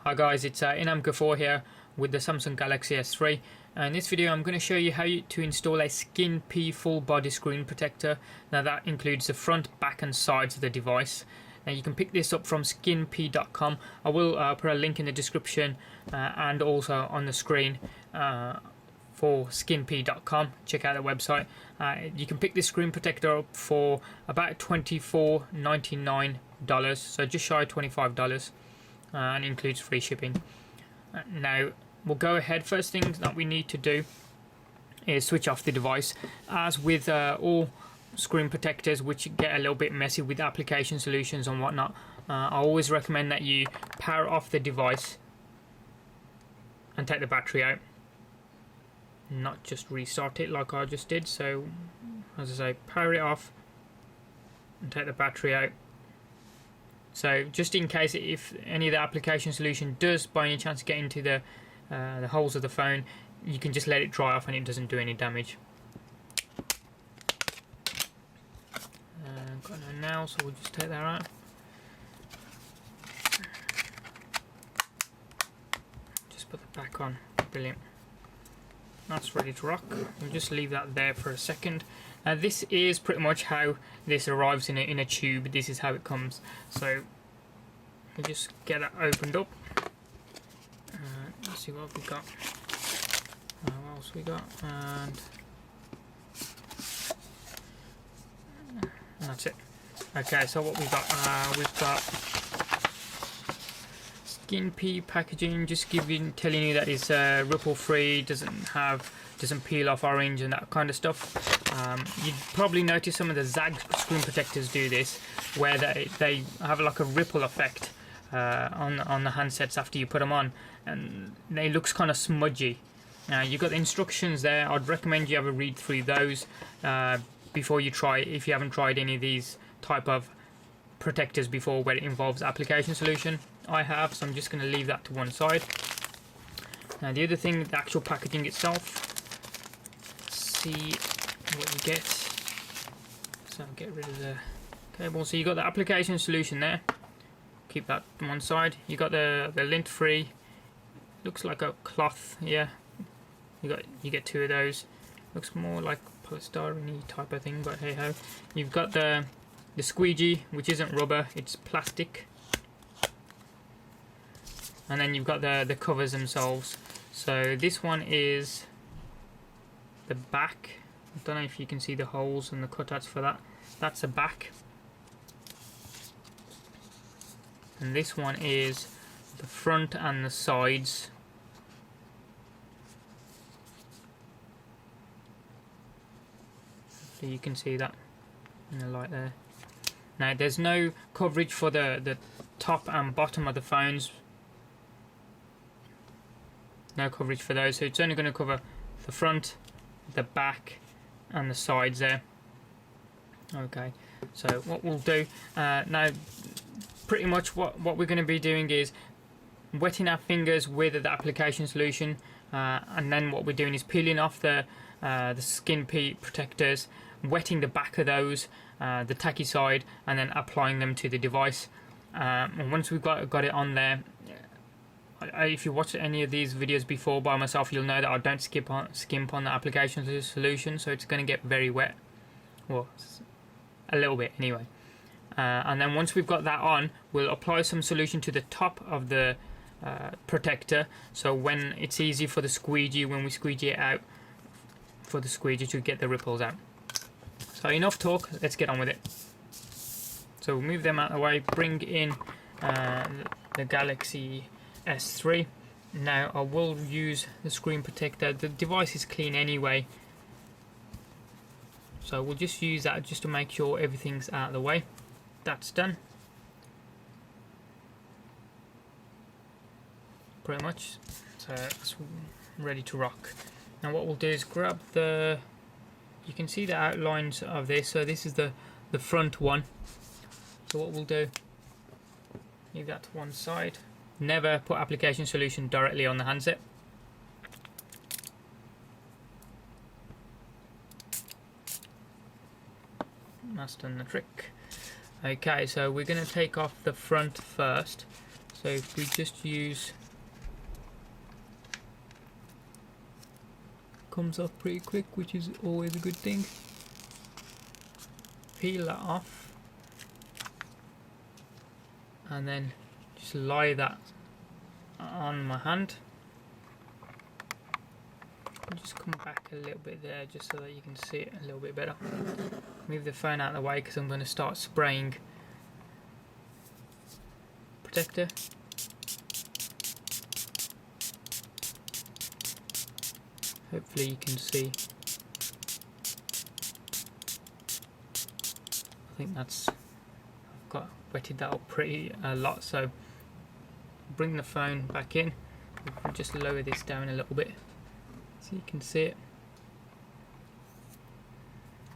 Hi guys, it's Inam4 here with the Samsung Galaxy S3. In this video I'm going to show you how to install a SkinPea full body screen protector. Now that includes the front, back and sides of the device. Now you can pick this up from SkinPea.com. I will put a link in the description and also on the screen for SkinPea.com. Check out the website. You can pick this screen protector up for about $24.99, so just shy of $25. And includes free shipping. Now we'll go ahead. First thing that we need to do is switch off the device. As with all screen protectors, which get a little bit messy with application solutions and whatnot, I always recommend that you power off the device and take the battery out, not just restart it like I just did. So as I say, power it off and take the battery out. So just in case if any of the application solution does by any chance get into the holes of the phone, you can just let it dry off and it doesn't do any damage. Got no nail, so we'll just take that out. Just put the back on. Brilliant. That's ready to rock. We'll just leave that there for a second. This is pretty much how this arrives in a tube. This is how it comes. So we'll just get that opened up. Let's see what we got. What else we got? And that's it. Okay, so what we've got SkinPea packaging, just telling you that it's ripple free, doesn't peel off orange and that kind of stuff. You'd probably notice some of the Zag screen protectors do this, where they have like a ripple effect on the handsets after you put them on, and they looks kind of smudgy. Now you've got the instructions there. I'd recommend you have a read through those before you try, if you haven't tried any of these type of protectors before where it involves application solution. I have, so I'm just going to leave that to one side. Now the other thing, the actual packaging itself. Let's see what you get. So I'll get rid of the cable. So you got the application solution there. Keep that to one side. You got the lint free. Looks like a cloth. Yeah. You get two of those. Looks more like polystyrene type of thing, but hey ho. You've got the squeegee, which isn't rubber, it's plastic. And then you've got the covers themselves. So this one is the back. I don't know if you can see the holes and the cutouts for that. That's the back. And this one is the front and the sides. So you can see that in the light there. Now there's no coverage for the top and bottom of the phones. No coverage for those, so it's only going to cover the front, the back and the sides there. Okay, so what we'll do now, pretty much what we're going to be doing is wetting our fingers with the application solution, and then what we're doing is peeling off the SkinPea protectors, wetting the back of those, the tacky side, and then applying them to the device. And once we've got it on there, if you watched any of these videos before by myself, you'll know that I don't skimp on the application solution, so it's going to get very wet, well, a little bit anyway. And then once we've got that on, we'll apply some solution to the top of the protector, so when it's easy for the squeegee, when we squeegee it out, for the squeegee to get the ripples out. So enough talk, let's get on with it. So we'll move them out of the way, bring in the Galaxy S3. Now I will use the screen protector. The device is clean anyway, so we'll just use that just to make sure everything's out of the way. That's done. Pretty much. So it's ready to rock. Now what we'll do is grab you can see the outlines of this. So this is the front one. So what we'll do, leave that to one side. Never put application solution directly on the handset. That's done the trick. Okay, so we're going to take off the front first. So So if we just use, comes off pretty quick, which is always a good thing. Peel that off and then just lie that on my hand. I'll just come back a little bit there just so that you can see it a little bit better. Move the phone out of the way because I'm going to start spraying protector. Hopefully you can see. I think that's, I've got wetted that up pretty a lot, so bring the phone back in. We'll just lower this down a little bit so you can see it.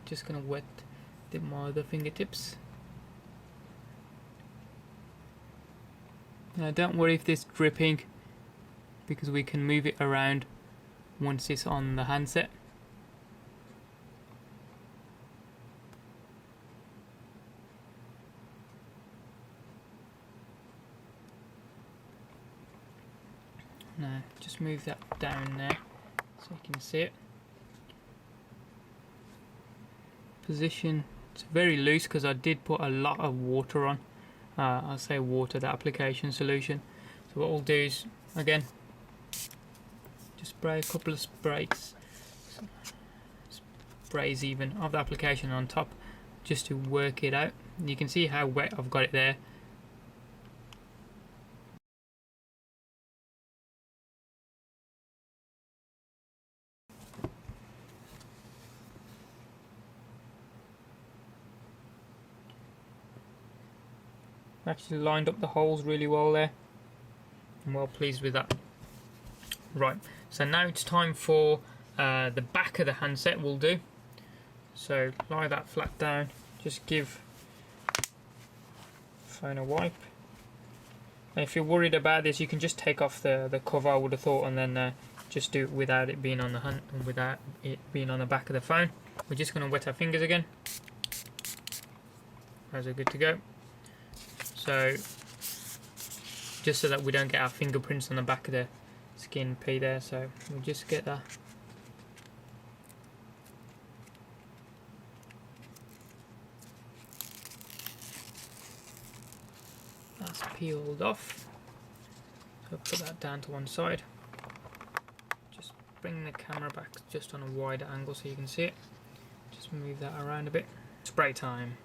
Just gonna wet my other fingertips. Now don't worry if this dripping, because we can move it around once it's on the handset. Now just move that down there so you can see it. Position, it's very loose because I did put a lot of water on. I say water, the application solution. So what we'll do is, again, just spray a couple of sprays even of the application on top just to work it out. You can see how wet I've got it there. Actually lined up the holes really well there. I'm well pleased with that. Right, so now it's time for the back of the handset will do. So lie that flat down, just give the phone a wipe. And if you're worried about this, you can just take off the cover, I would have thought, and then just do it without it being on the hand, without it being on the back of the phone. We're just going to wet our fingers again. Those are good to go. So just so that we don't get our fingerprints on the back of the SkinPea there, so we'll just get that. That's peeled off. So put that down to one side. Just bring the camera back just on a wider angle so you can see it. Just move that around a bit. Spray time.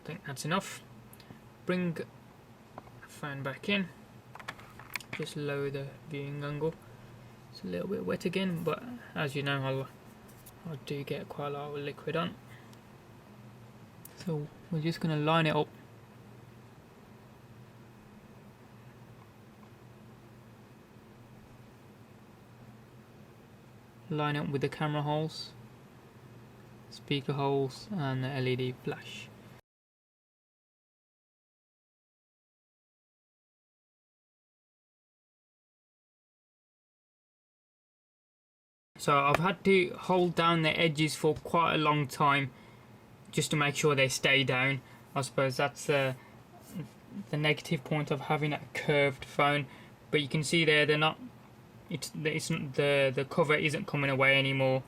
I think that's enough. Bring the phone back in. Just lower the viewing angle. It's a little bit wet again, but as you know, I do get quite a lot of liquid on. So we're just going to line it up. Line up with the camera holes, speaker holes, and the LED flash. So I've had to hold down the edges for quite a long time just to make sure they stay down. I suppose that's the negative point of having a curved phone. But you can see there, they're not. The cover isn't coming away anymore,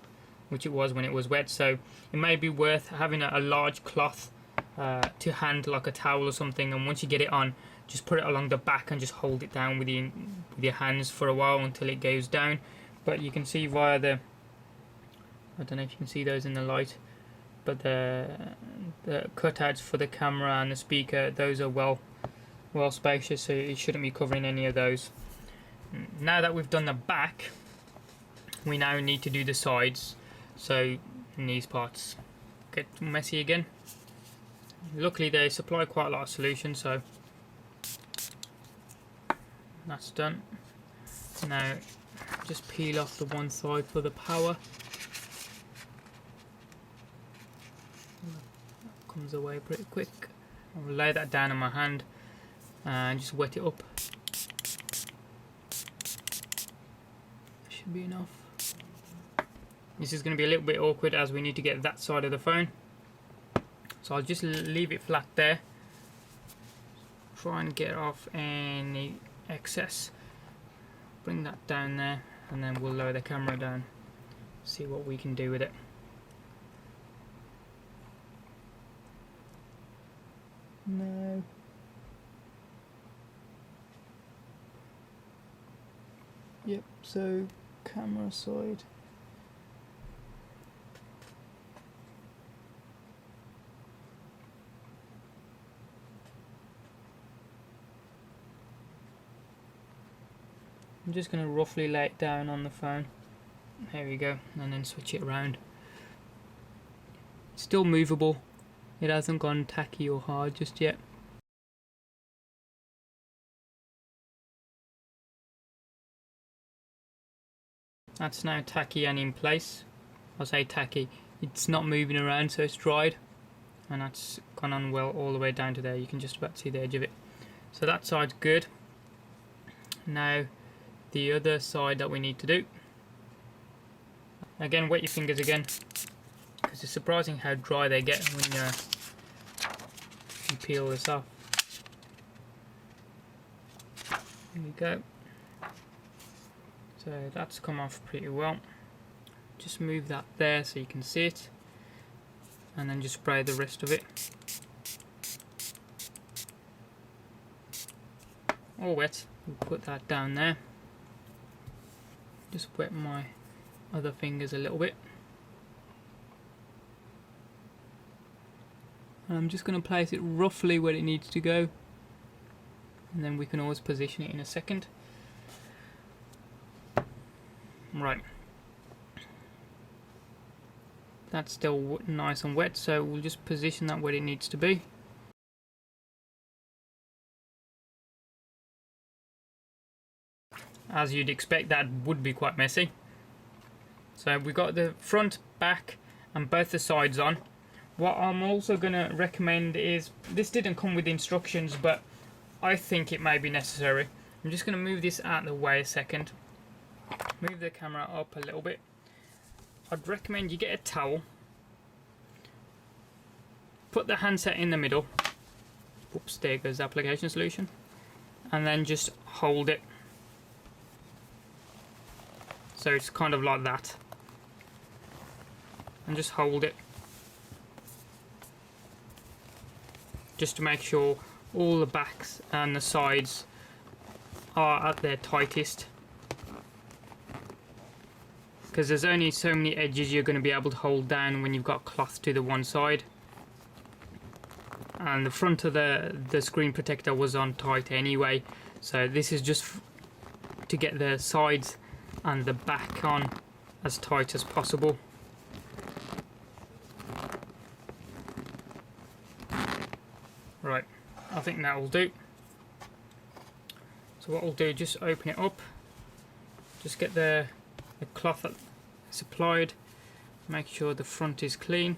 which it was when it was wet. So it may be worth having a large cloth to hand, like a towel or something. And once you get it on, just put it along the back and just hold it down with your hands for a while until it goes down. But you can see via the, I don't know if you can see those in the light, but the cutouts for the camera and the speaker, those are well spacious, so it shouldn't be covering any of those. Now that we've done the back, we now need to do the sides. So these parts get messy again. Luckily they supply quite a lot of solution, so that's done. Now just peel off the one side for the power. That comes away pretty quick. I'll lay that down on my hand and just wet it up. Should be enough. This is going to be a little bit awkward as we need to get that side of the phone. So I'll just leave it flat there. Try and get off any excess. Bring that down there, and then we'll lower the camera down. See what we can do with it. No. Yep, so camera side. I'm just going to roughly lay it down on the phone. There we go, and then switch it around. It's still movable. It hasn't gone tacky or hard just yet. That's now tacky and in place. I'll say tacky. It's not moving around, so it's dried. And that's gone on well all the way down to there. You can just about see the edge of it. So that side's good. Now the other side that we need to do. Again, wet your fingers again, because it's surprising how dry they get when you peel this off. There we go. So that's come off pretty well. Just move that there so you can see it, and then just spray the rest of it. All wet. We'll put that down there. Just wet my other fingers a little bit. And I'm just going to place it roughly where it needs to go, and then we can always position it in a second. Right. That's still nice and wet, so we'll just position that where it needs to be. As you'd expect, that would be quite messy. So we've got the front, back and both the sides on. What I'm also going to recommend is, this didn't come with instructions, but I think it may be necessary. I'm just going to move this out of the way a second. Move the camera up a little bit. I'd recommend you get a towel. Put the handset in the middle. Oops, there goes the application solution. And then just hold it. So it's kind of like that. And just hold it. Just to make sure all the backs and the sides are at their tightest. Because there's only so many edges you're going to be able to hold down when you've got cloth to the one side. And the front of the screen protector was on tight anyway. So this is just to get the sides and the back on as tight as possible. Right, I think that will do. So what we'll do, just open it up, just get the cloth that's applied, make sure the front is clean,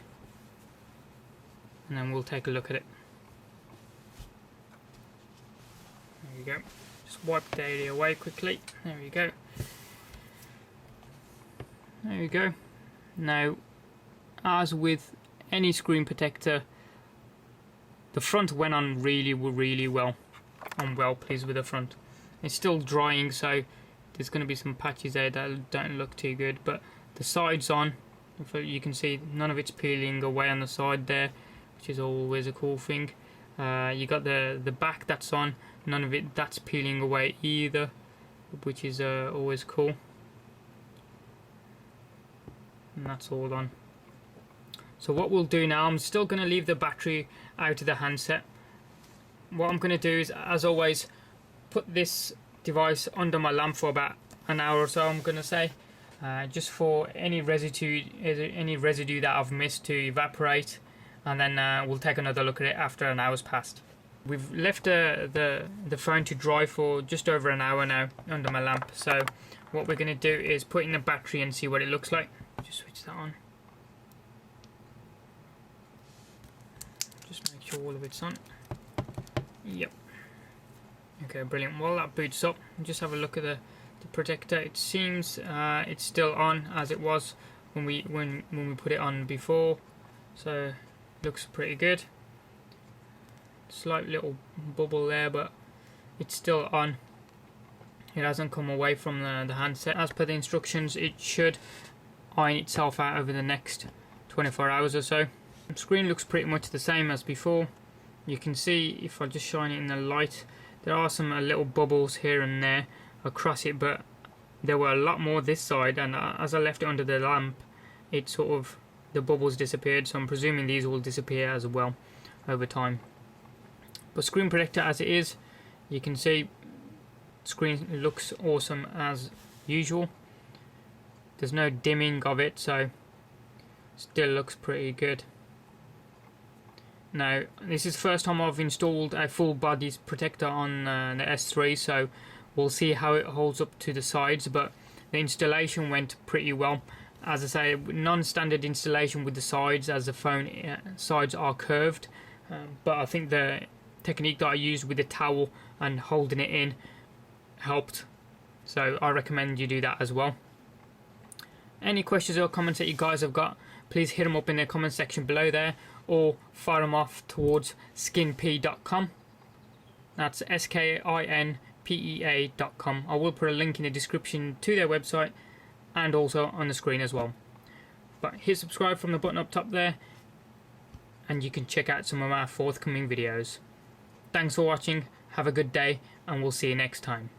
and then we'll take a look at it. There we go. Just wipe the area away quickly. There we go. There we go. Now, as with any screen protector, the front went on really well. I'm well pleased with the front. It's still drying, so there's going to be some patches there that don't look too good, but the side's on. You can see none of it's peeling away on the side there, which is always a cool thing. You got the back that's on, none of it that's peeling away either, which is always cool. And that's all on. So what we'll do now, I'm still going to leave the battery out of the handset. What I'm going to do is, as always, put this device under my lamp for about an hour or so, I'm going to say, just for any residue that I've missed to evaporate, and then we'll take another look at it after an hour's passed. We've left the phone to dry for just over an hour now under my lamp, so what we're going to do is put in the battery and see what it looks like. Just switch that on. Just make sure all of it's on. Yep. Okay, brilliant. While that boots up, just have a look at the protector. It seems it's still on as it was when we put it on before, so looks pretty good. Slight little bubble there, but it's still on. It hasn't come away from the handset. As per the instructions, it should iron itself out over the next 24 hours or so. The screen looks pretty much the same as before. You can see, if I just shine it in the light, there are some little bubbles here and there across it, but there were a lot more this side, and as I left it under the lamp, it sort of, the bubbles disappeared, so I'm presuming these will disappear as well over time. But screen protector as it is, you can see screen looks awesome as usual. There's no dimming of it, so still looks pretty good. Now, this is the first time I've installed a full body protector on the S3, so we'll see how it holds up to the sides, but the installation went pretty well. As I say, non-standard installation with the sides, as the phone sides are curved, but I think the technique that I used with the towel and holding it in helped, so I recommend you do that as well. Any questions or comments that you guys have got, please hit them up in the comment section below there, or fire them off towards SkinPea.com. That's SkinPea.com. I will put a link in the description to their website and also on the screen as well. But hit subscribe from the button up top there, and you can check out some of our forthcoming videos. Thanks for watching, have a good day, and we'll see you next time.